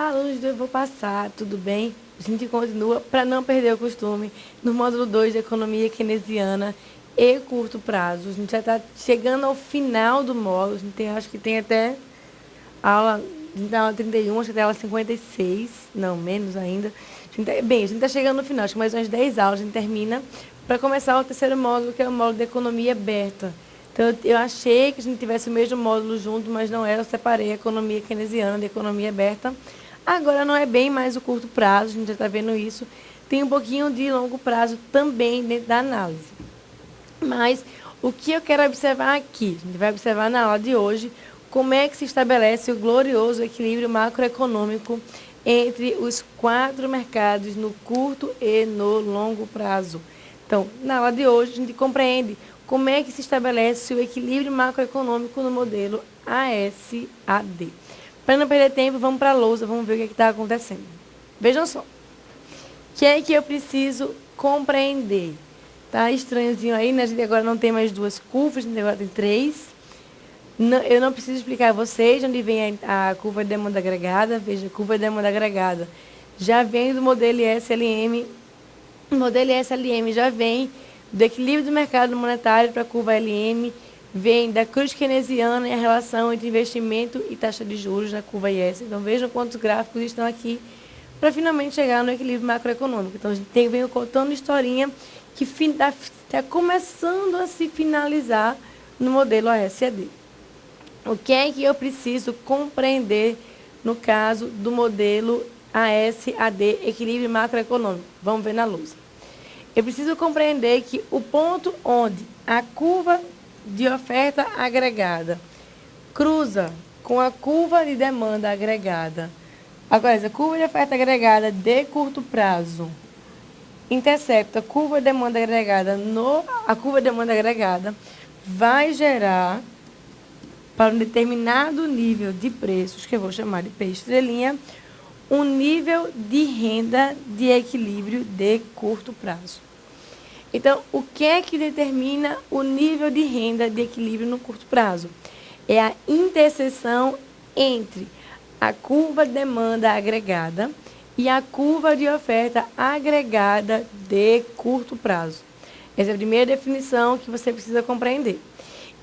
Olá, alunos, eu vou passar, tudo bem? A gente continua, para não perder o costume, no módulo 2 de Economia Keynesiana e Curto Prazo. A gente já está chegando ao final do módulo, a gente tem, acho que tem até aula, da aula 31, acho que até aula 56, não, menos ainda. A gente está chegando no final, acho que mais umas 10 aulas a gente termina para começar o terceiro módulo, que é o módulo de Economia Aberta. Então, eu achei que a gente tivesse o mesmo módulo junto, mas não era. Eu separei a economia keynesiana de economia aberta. Agora, não é bem mais o curto prazo, a gente já está vendo isso. Tem um pouquinho de longo prazo também dentro da análise. Mas, o que eu quero observar aqui? A gente vai observar na aula de hoje como é que se estabelece o glorioso equilíbrio macroeconômico entre os 4 mercados no curto e no longo prazo. Então, na aula de hoje, a gente compreende como é que se estabelece o equilíbrio macroeconômico no modelo ASAD. Para não perder tempo, vamos para a lousa, vamos ver o que está acontecendo. Vejam só. O que é que eu preciso compreender? Tá estranhozinho aí, né? A gente agora não tem mais 2 curvas, a gente agora tem 3. Eu não preciso explicar a vocês onde vem a curva de demanda agregada. Veja, a curva de demanda agregada já vem do modelo ISLM. O modelo ISLM já vem do equilíbrio do mercado monetário para a curva LM, vem da cruz keynesiana e a relação entre investimento e taxa de juros na curva IS. Então, vejam quantos gráficos estão aqui para finalmente chegar no equilíbrio macroeconômico. Então, a gente vem contando historinha que está começando a se finalizar no modelo ASAD. O que é que eu preciso compreender no caso do modelo ASAD, equilíbrio macroeconômico? Vamos ver na luz. Eu preciso compreender que o ponto onde a curva de oferta agregada cruza com a curva de demanda agregada, agora, a curva de oferta agregada de curto prazo intercepta a curva de demanda agregada, a curva de demanda agregada vai gerar, para um determinado nível de preços, que eu vou chamar de P estrelinha, um nível de renda de equilíbrio de curto prazo. Então, o que é que determina o nível de renda de equilíbrio no curto prazo? É a interseção entre a curva de demanda agregada e a curva de oferta agregada de curto prazo. Essa é a primeira definição que você precisa compreender.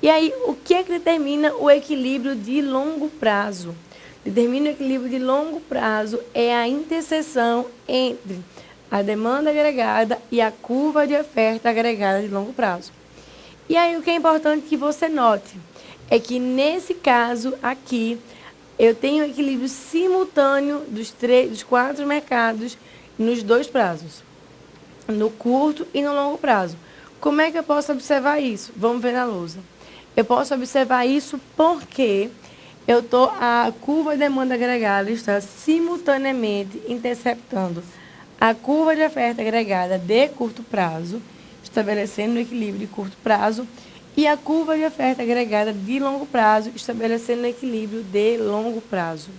E aí, o que é que determina o equilíbrio de longo prazo? Determina o equilíbrio de longo prazo é a interseção entre a demanda agregada e a curva de oferta agregada de longo prazo. E aí, o que é importante que você note é que, nesse caso aqui, eu tenho um equilíbrio simultâneo dos 4 mercados nos 2 prazos, no curto e no longo prazo. Como é que eu posso observar isso? Vamos ver na lousa. Eu posso observar isso porque a curva de demanda agregada está simultaneamente interceptando a curva de oferta agregada de curto prazo, estabelecendo o equilíbrio de curto prazo, e a curva de oferta agregada de longo prazo, estabelecendo o equilíbrio de longo prazo.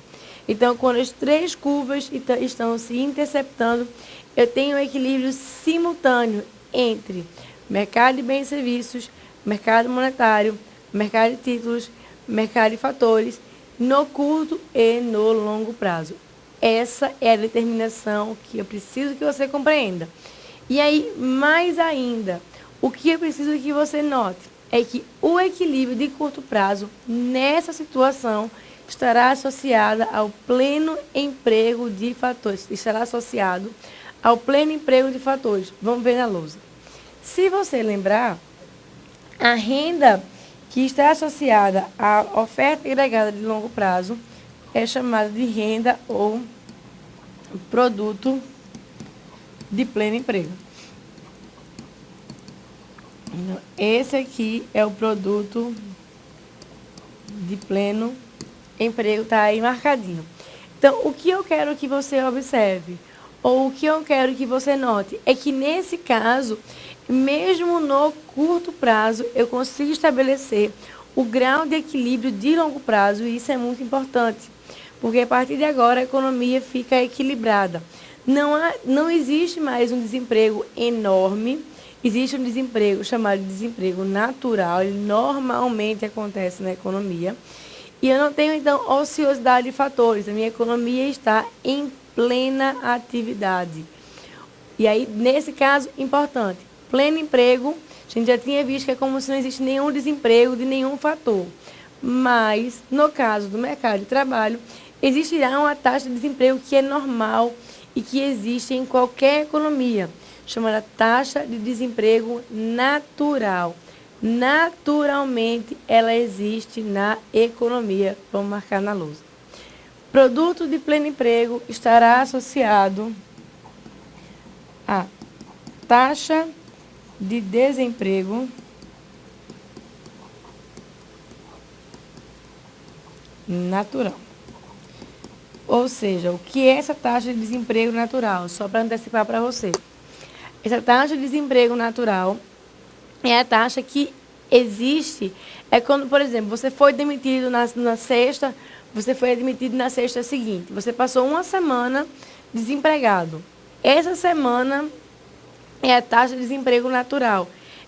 Então, quando as 3 curvas estão se interceptando, eu tenho um equilíbrio simultâneo entre mercado de bens e serviços, mercado monetário, mercado de títulos, mercado de fatores, no curto e no longo prazo. Essa é a determinação que eu preciso que você compreenda. E aí, mais ainda, o que eu preciso que você note é que o equilíbrio de curto prazo, nessa situação, estará associado ao pleno emprego de fatores. Estará associado ao pleno emprego de fatores. Vamos ver na lousa. Se você lembrar, a renda que está associada à oferta agregada de longo prazo é chamada de renda ou produto de pleno emprego. Esse aqui é o produto de pleno emprego, está aí marcadinho. Então, o que eu quero que você observe, ou o que eu quero que você note, é que nesse caso, mesmo no curto prazo, eu consigo estabelecer o grau de equilíbrio de longo prazo, e isso é muito importante, porque a partir de agora a economia fica equilibrada. Não existe mais um desemprego enorme, existe um desemprego chamado de desemprego natural, ele normalmente acontece na economia, E eu não tenho, então, ociosidade de fatores. A minha economia está em plena atividade. E aí, nesse caso, importante, pleno emprego, a gente já tinha visto que é como se não existe nenhum desemprego de nenhum fator. Mas, no caso do mercado de trabalho, existirá uma taxa de desemprego que é normal e que existe em qualquer economia, chamada taxa de desemprego natural. Naturalmente, ela existe na economia. Vamos marcar na lousa. Produto de pleno emprego estará associado à taxa de desemprego natural. Ou seja, o que é essa taxa de desemprego natural? Só para antecipar para você. Essa taxa de desemprego natural é a taxa que existe. É quando, por exemplo, você foi demitido na sexta, você foi admitido na sexta seguinte. Você passou uma semana desempregado. Essa semana é a taxa de desemprego natural.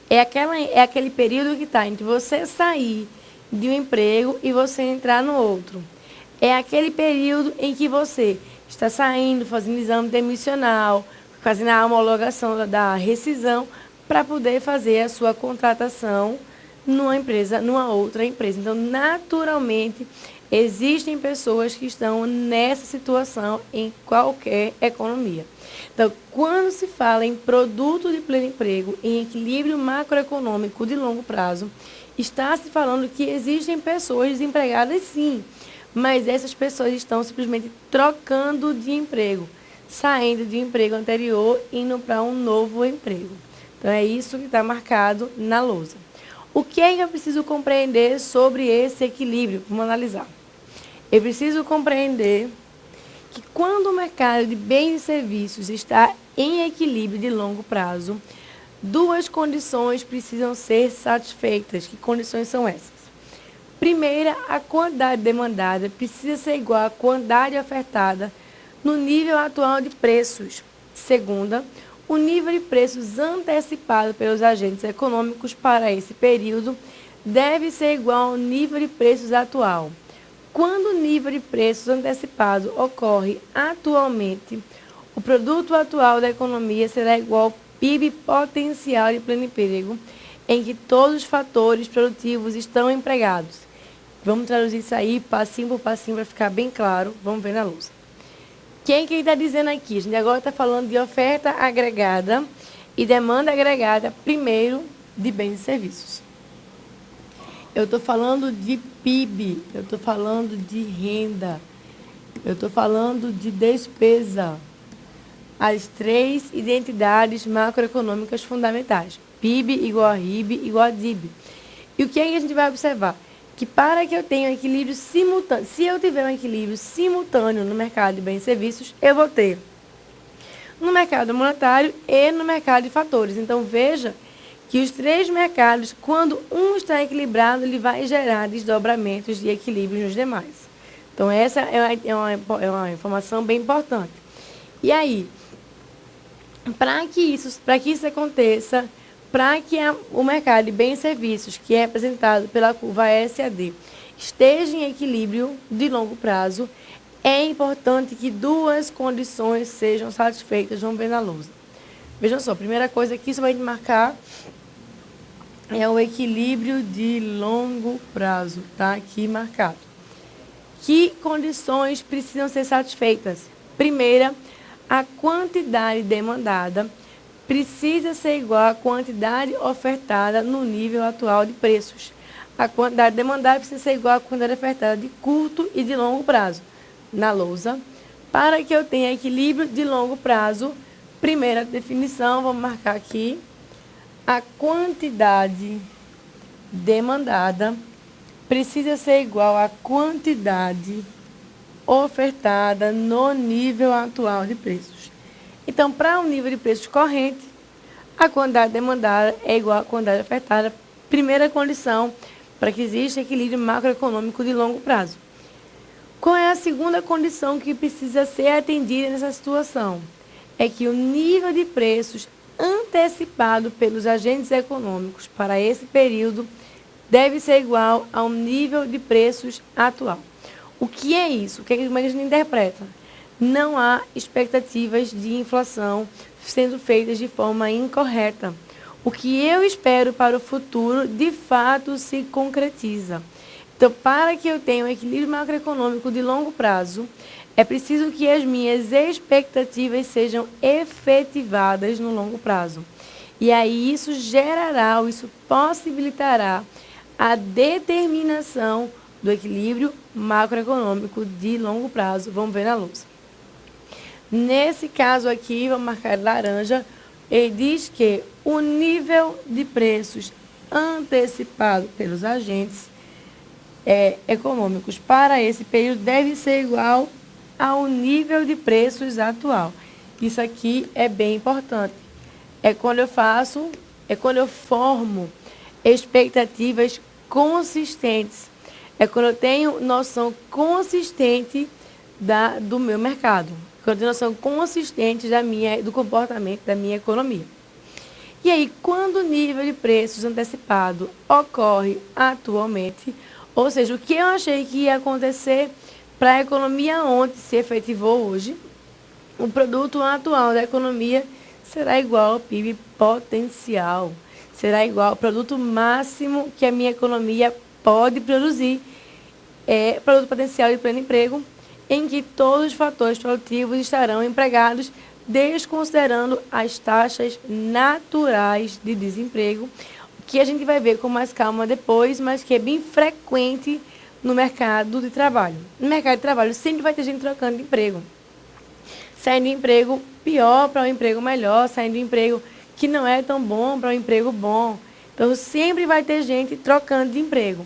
É aquele período que está entre você sair de um emprego e você entrar no outro. É aquele período em que você está saindo, fazendo exame demissional, fazendo a homologação da rescisão, para poder fazer a sua contratação numa outra empresa. Então, naturalmente, existem pessoas que estão nessa situação em qualquer economia. Então, quando se fala em produto de pleno emprego, em equilíbrio macroeconômico de longo prazo, está se falando que existem pessoas desempregadas, sim, mas essas pessoas estão simplesmente trocando de emprego, saindo de um emprego anterior e indo para um novo emprego. Então, é isso que está marcado na lousa. O que é que eu preciso compreender sobre esse equilíbrio? Vamos analisar. Eu preciso compreender que quando o mercado de bens e serviços está em equilíbrio de longo prazo, duas condições precisam ser satisfeitas. Que condições são essas? Primeira, a quantidade demandada precisa ser igual à quantidade ofertada no nível atual de preços. Segunda, o nível de preços antecipado pelos agentes econômicos para esse período deve ser igual ao nível de preços atual. Quando o nível de preços antecipado ocorre atualmente, o produto atual da economia será igual ao PIB potencial de pleno emprego, em que todos os fatores produtivos estão empregados. Vamos traduzir isso aí passinho por passinho para ficar bem claro. Vamos ver na lousa. Quem que está dizendo aqui? A gente agora está falando de oferta agregada e demanda agregada, primeiro, de bens e serviços. Eu estou falando de PIB, eu estou falando de renda, eu estou falando de despesa. As três identidades macroeconômicas fundamentais. PIB igual a RIB igual a DIB. E o que é que a gente vai observar? Que para que eu tenha um equilíbrio simultâneo, se eu tiver um equilíbrio simultâneo no mercado de bens e serviços, eu vou ter no mercado monetário e no mercado de fatores. Então, veja que os três mercados, quando um está equilibrado, ele vai gerar desdobramentos de equilíbrio nos demais. Então, essa é uma informação bem importante. E aí, para que isso aconteça, para que o mercado de bens e serviços, que é representado pela curva SAD, esteja em equilíbrio de longo prazo, é importante que duas condições sejam satisfeitas. Vamos ver na lousa. Vejam só, a primeira coisa aqui, você vai marcar, é o equilíbrio de longo prazo. Está aqui marcado. Que condições precisam ser satisfeitas? Primeira, a quantidade demandada precisa ser igual à quantidade ofertada no nível atual de preços. A quantidade demandada precisa ser igual à quantidade ofertada de curto e de longo prazo. Na lousa, para que eu tenha equilíbrio de longo prazo, primeira definição, vamos marcar aqui, a quantidade demandada precisa ser igual à quantidade ofertada no nível atual de preços. Então, para o nível de preços corrente, a quantidade demandada é igual à quantidade ofertada. Primeira condição para que exista equilíbrio macroeconômico de longo prazo. Qual é a segunda condição que precisa ser atendida nessa situação? É que o nível de preços antecipado pelos agentes econômicos para esse período deve ser igual ao nível de preços atual. O que é isso? Como é que a gente interpreta? Não há expectativas de inflação sendo feitas de forma incorreta. O que eu espero para o futuro, de fato, se concretiza. Então, para que eu tenha um equilíbrio macroeconômico de longo prazo, é preciso que as minhas expectativas sejam efetivadas no longo prazo. E aí isso gerará, isso possibilitará a determinação do equilíbrio macroeconômico de longo prazo. Vamos ver na lousa. Nesse caso aqui, vamos marcar laranja, ele diz que o nível de preços antecipado pelos agentes econômicos para esse período deve ser igual ao nível de preços atual. Isso aqui é bem importante. É quando eu formo expectativas consistentes. É quando eu tenho noção consistente do meu mercado. Quando eu tenho noção consistente do comportamento da minha economia. E aí, quando o nível de preços antecipado ocorre atualmente, ou seja, o que eu achei que ia acontecer para a economia ontem se efetivou hoje, o produto atual da economia será igual ao PIB potencial, será igual ao produto máximo que a minha economia pode produzir, produto potencial de pleno emprego, em que todos os fatores produtivos estarão empregados, desconsiderando as taxas naturais de desemprego, que a gente vai ver com mais calma depois, mas que é bem frequente no mercado de trabalho. No mercado de trabalho sempre vai ter gente trocando de emprego. Saindo de emprego pior para um emprego melhor, saindo de emprego que não é tão bom para um emprego bom. Então, sempre vai ter gente trocando de emprego.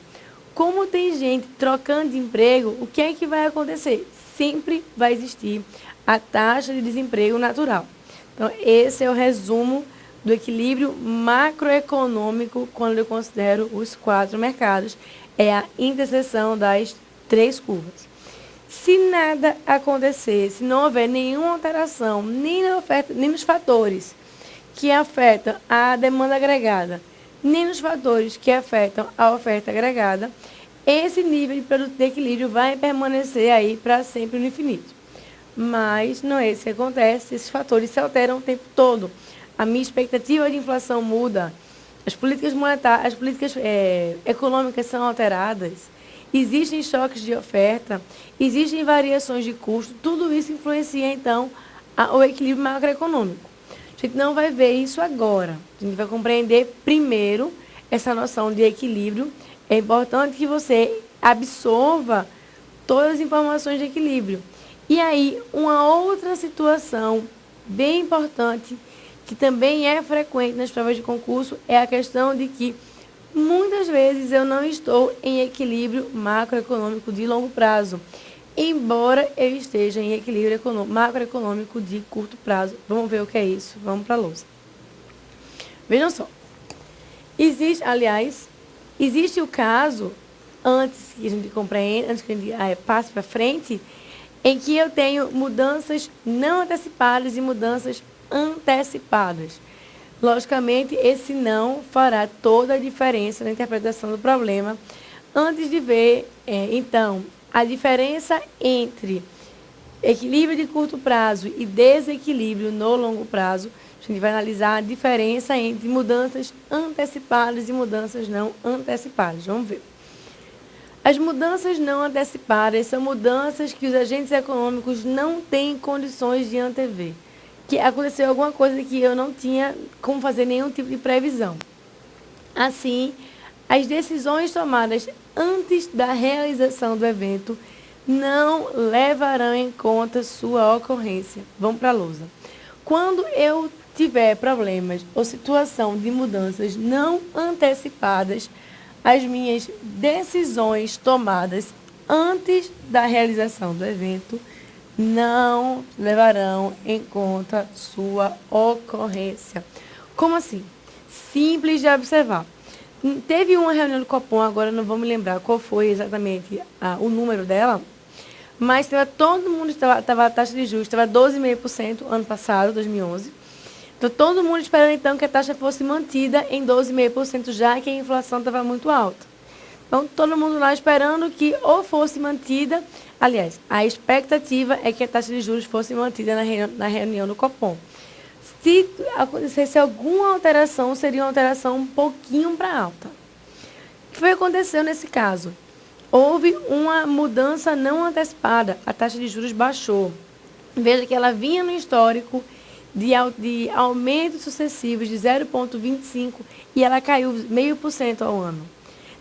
Como tem gente trocando de emprego, o que é que vai acontecer? Sempre vai existir a taxa de desemprego natural. Então, esse é o resumo do equilíbrio macroeconômico quando eu considero os 4 mercados. É a interseção das 3 curvas. Se nada acontecer, se não houver nenhuma alteração, nem na oferta, nem nos fatores que afetam a demanda agregada, nem nos fatores que afetam a oferta agregada, esse nível de produto de equilíbrio vai permanecer aí para sempre no infinito. Mas não é isso que acontece, esses fatores se alteram o tempo todo. A minha expectativa de inflação muda, as políticas monetárias, as políticas econômicas são alteradas, existem choques de oferta, existem variações de custo, tudo isso influencia, então, o equilíbrio macroeconômico. A gente não vai ver isso agora, a gente vai compreender primeiro essa noção de equilíbrio. É importante que você absorva todas as informações de equilíbrio. E aí, uma outra situação bem importante, que também é frequente nas provas de concurso, é a questão de que muitas vezes eu não estou em equilíbrio macroeconômico de longo prazo, embora eu esteja em equilíbrio macroeconômico de curto prazo. Vamos ver o que é isso. Vamos para a lousa. Vejam só. Existe o caso, antes que a gente compreenda, antes que a gente passe para frente, em que eu tenho mudanças não antecipadas e mudanças antecipadas. Logicamente, esse não fará toda a diferença na interpretação do problema. Antes de ver, então, a diferença entre equilíbrio de curto prazo e desequilíbrio no longo prazo, a gente vai analisar a diferença entre mudanças antecipadas e mudanças não antecipadas. Vamos ver. As mudanças não antecipadas são mudanças que os agentes econômicos não têm condições de antever. Que aconteceu alguma coisa que eu não tinha como fazer nenhum tipo de previsão. Assim, as decisões tomadas antes da realização do evento não levarão em conta sua ocorrência. Vamos para a lousa. Quando eu tiver problemas ou situação de mudanças não antecipadas, as minhas decisões tomadas antes da realização do evento não levarão em conta sua ocorrência. Como assim? Simples de observar. Teve uma reunião do Copom, agora não vou me lembrar qual foi exatamente o número dela, mas todo mundo estava a taxa de juros, estava 12,5% ano passado, 2011. Então, todo mundo esperando, então, que a taxa fosse mantida em 12,5%, já que a inflação estava muito alta. Então, todo mundo lá esperando que ou fosse mantida, aliás, a expectativa é que a taxa de juros fosse mantida na reunião do Copom. Se acontecesse alguma alteração, seria uma alteração um pouquinho para alta. O que foi que aconteceu nesse caso? Houve uma mudança não antecipada, a taxa de juros baixou. Veja que ela vinha no histórico de aumentos sucessivos de 0,25 e ela caiu 0,5% ao ano.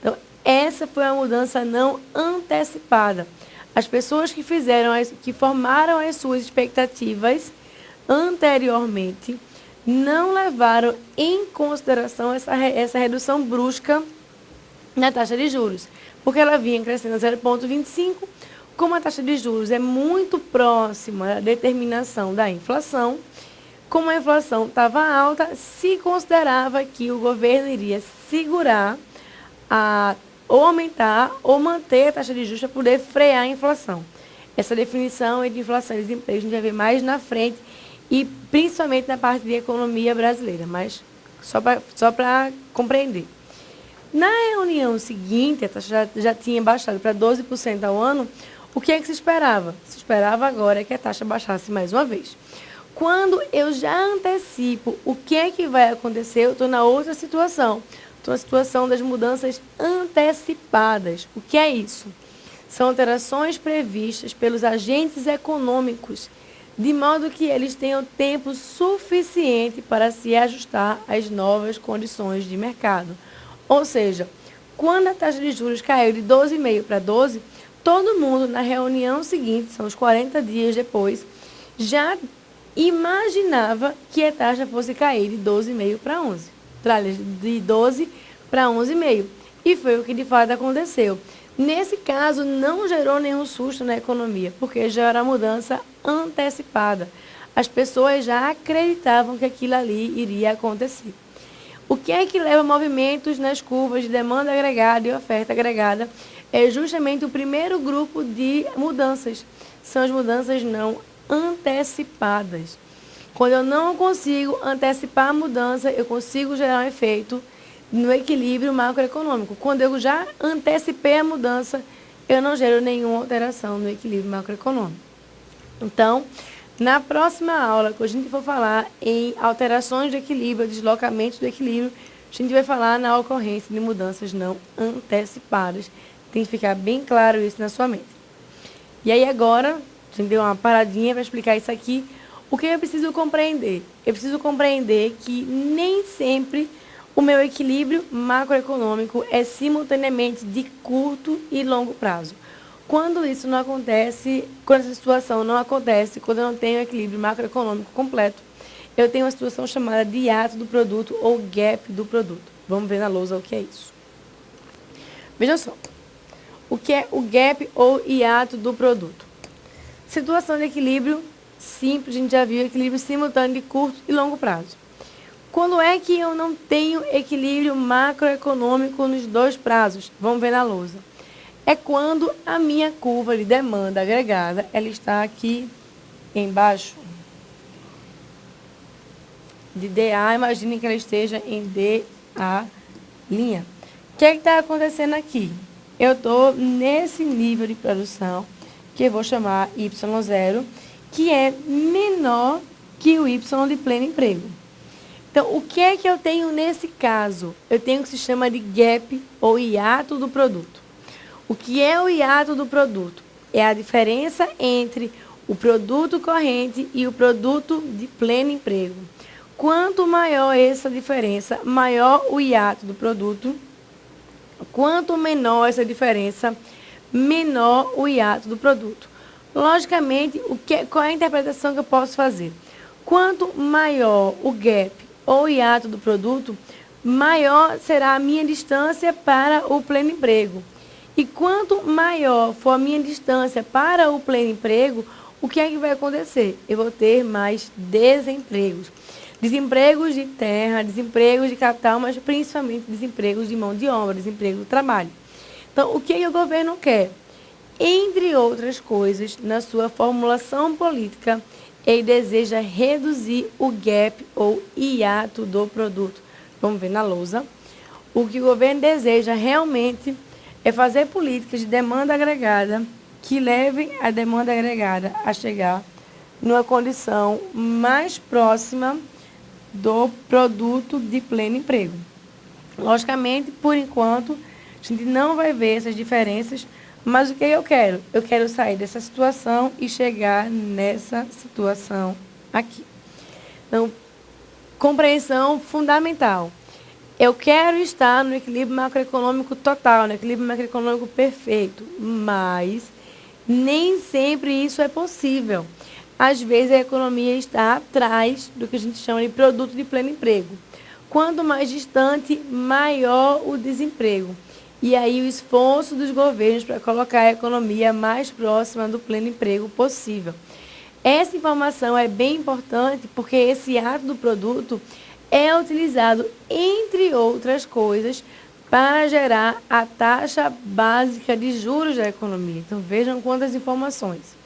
Então, essa foi a mudança não antecipada. As pessoas que formaram as suas expectativas anteriormente não levaram em consideração essa redução brusca na taxa de juros, porque ela vinha crescendo a 0,25, como a taxa de juros é muito próxima da determinação da inflação, como a inflação estava alta, se considerava que o governo iria segurar, ou aumentar, ou manter a taxa de juros para poder frear a inflação. Essa definição de inflação e desemprego a gente vai ver mais na frente, e principalmente na parte de economia brasileira, mas só para compreender. Na reunião seguinte, a taxa já tinha baixado para 12% ao ano. O que é que se esperava? Se esperava agora que a taxa baixasse mais uma vez. Quando eu já antecipo o que é que vai acontecer, eu estou na outra situação. Estou na situação das mudanças antecipadas. O que é isso? São alterações previstas pelos agentes econômicos, de modo que eles tenham tempo suficiente para se ajustar às novas condições de mercado. Ou seja, quando a taxa de juros caiu de 12,5 para 12, todo mundo na reunião seguinte, são os 40 dias depois, já imaginava que a taxa fosse cair de 12,5 para 11. De 12 para 11,5. E foi o que de fato aconteceu. Nesse caso, não gerou nenhum susto na economia, porque já era mudança antecipada. As pessoas já acreditavam que aquilo ali iria acontecer. O que é que leva movimentos nas curvas de demanda agregada e oferta agregada? É justamente o primeiro grupo de mudanças. São as mudanças não antecipadas. Quando eu não consigo antecipar a mudança, eu consigo gerar um efeito no equilíbrio macroeconômico. Quando eu já antecipei a mudança, eu não gero nenhuma alteração no equilíbrio macroeconômico. Então, na próxima aula, quando a gente for falar em alterações do equilíbrio, deslocamentos do equilíbrio, a gente vai falar na ocorrência de mudanças não antecipadas. Tem que ficar bem claro isso na sua mente. E aí agora, a gente deu uma paradinha para explicar isso aqui. O que eu preciso compreender? Eu preciso compreender que nem sempre o meu equilíbrio macroeconômico é simultaneamente de curto e longo prazo. Quando isso não acontece, quando essa situação não acontece, quando eu não tenho equilíbrio macroeconômico completo, eu tenho uma situação chamada de hiato do produto ou gap do produto. Vamos ver na lousa o que é isso. Vejam só. O que é o gap ou hiato do produto? Situação de equilíbrio simples, a gente já viu, equilíbrio simultâneo de curto e longo prazo. Quando é que eu não tenho equilíbrio macroeconômico nos dois prazos? Vamos ver na lousa. É quando a minha curva de demanda agregada, ela está aqui embaixo de DA, imaginem que ela esteja em DA linha. O que é que está acontecendo aqui? Eu estou nesse nível de produção, que eu vou chamar Y0, que é menor que o Y de pleno emprego. Então, o que é que eu tenho nesse caso? Eu tenho o que se chama de gap ou hiato do produto. O que é o hiato do produto? É a diferença entre o produto corrente e o produto de pleno emprego. Quanto maior essa diferença, maior o hiato do produto. Quanto menor essa diferença, menor o hiato do produto. Logicamente, qual é a interpretação que eu posso fazer? Quanto maior o gap ou hiato do produto, maior será a minha distância para o pleno emprego. E quanto maior for a minha distância para o pleno emprego, o que é que vai acontecer? Eu vou ter mais desempregos. Desempregos de terra, desempregos de capital, mas principalmente desempregos de mão de obra, desemprego do trabalho. Então, o que o governo quer? Entre outras coisas, na sua formulação política, ele deseja reduzir o gap ou hiato do produto. Vamos ver na lousa. O que o governo deseja realmente é fazer políticas de demanda agregada que levem a demanda agregada a chegar numa condição mais próxima do produto de pleno emprego. Logicamente, por enquanto, a gente não vai ver essas diferenças, mas o que eu quero? Eu quero sair dessa situação e chegar nessa situação aqui. Então, compreensão fundamental. Eu quero estar no equilíbrio macroeconômico total, no equilíbrio macroeconômico perfeito, mas nem sempre isso é possível. Às vezes, a economia está atrás do que a gente chama de produto de pleno emprego. Quanto mais distante, maior o desemprego. E aí o esforço dos governos para colocar a economia mais próxima do pleno emprego possível. Essa informação é bem importante porque esse ato do produto é utilizado, entre outras coisas, para gerar a taxa básica de juros da economia. Então, vejam quantas informações.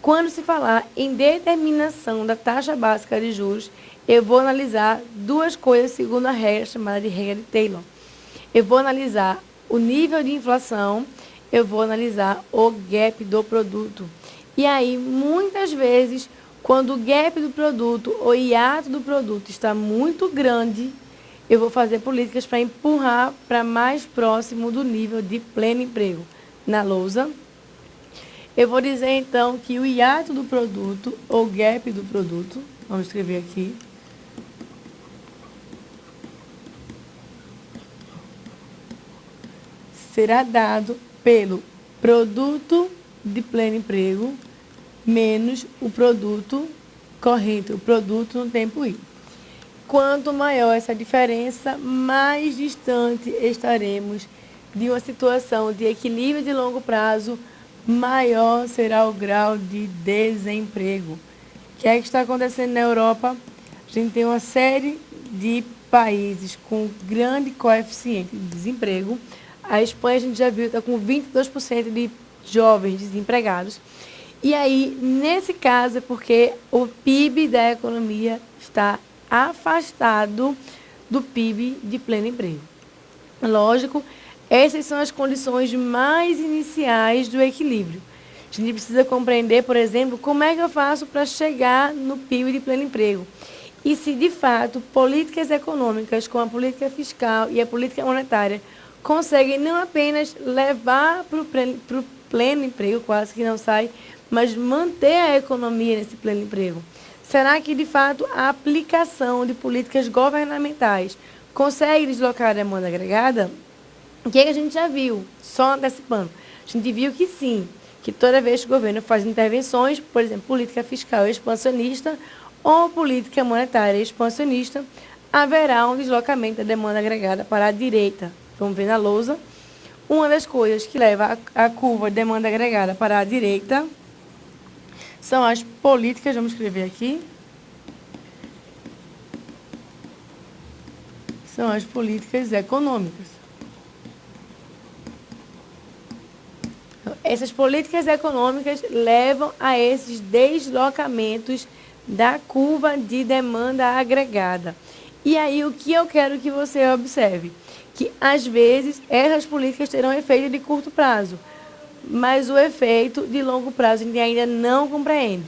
Quando se falar em determinação da taxa básica de juros, eu vou analisar duas coisas segundo a regra chamada de regra de Taylor. Eu vou analisar o nível de inflação, eu vou analisar o gap do produto. E aí, muitas vezes, quando o gap do produto, o hiato do produto está muito grande, eu vou fazer políticas para empurrar para mais próximo do nível de pleno emprego. Na lousa, eu vou dizer, então, que o hiato do produto, ou gap do produto, vamos escrever aqui, será dado pelo produto de pleno emprego menos o produto corrente, o produto no tempo I. Quanto maior essa diferença, mais distante estaremos de uma situação de equilíbrio de longo prazo, maior será o grau de desemprego. O que é que está acontecendo na Europa? A gente tem uma série de países com grande coeficiente de desemprego. A Espanha, a gente já viu, está com 22% de jovens desempregados. E aí, nesse caso, é porque o PIB da economia está afastado do PIB de pleno emprego. Lógico, essas são as condições mais iniciais do equilíbrio. A gente precisa compreender, por exemplo, como é que eu faço para chegar no PIB de pleno emprego. E se, de fato, políticas econômicas, como a política fiscal e a política monetária, conseguem não apenas levar para o pleno emprego, quase que não sai, mas manter a economia nesse pleno emprego. Será que, de fato, a aplicação de políticas governamentais consegue deslocar a demanda agregada? O que a gente já viu, só antecipando? A gente viu que sim, que toda vez que o governo faz intervenções, por exemplo, política fiscal expansionista ou política monetária expansionista, haverá um deslocamento da demanda agregada para a direita. Vamos ver na lousa. Uma das coisas que leva a curva de demanda agregada para a direita são as políticas, vamos escrever aqui, são as políticas econômicas. Essas políticas econômicas levam a esses deslocamentos da curva de demanda agregada. E aí, o que eu quero que você observe? Que, às vezes, essas políticas terão efeito de curto prazo, mas o efeito de longo prazo a gente ainda não compreende.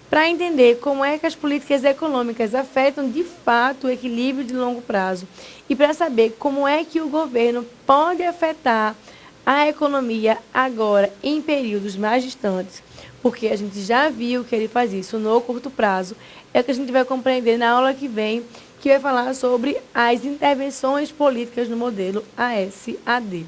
Para entender como é que as políticas econômicas afetam de fato o equilíbrio de longo prazo e para saber como é que o governo pode afetar a economia agora em períodos mais distantes, porque a gente já viu que ele faz isso no curto prazo, é o que a gente vai compreender na aula que vem, que vai falar sobre as intervenções políticas no modelo ASAD.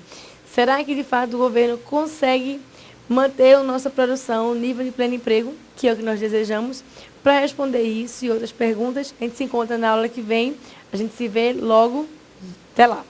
Será que, de fato, o governo consegue manter a nossa produção, o nível de pleno emprego, que é o que nós desejamos? Para responder isso e outras perguntas, a gente se encontra na aula que vem. A gente se vê logo. Até lá!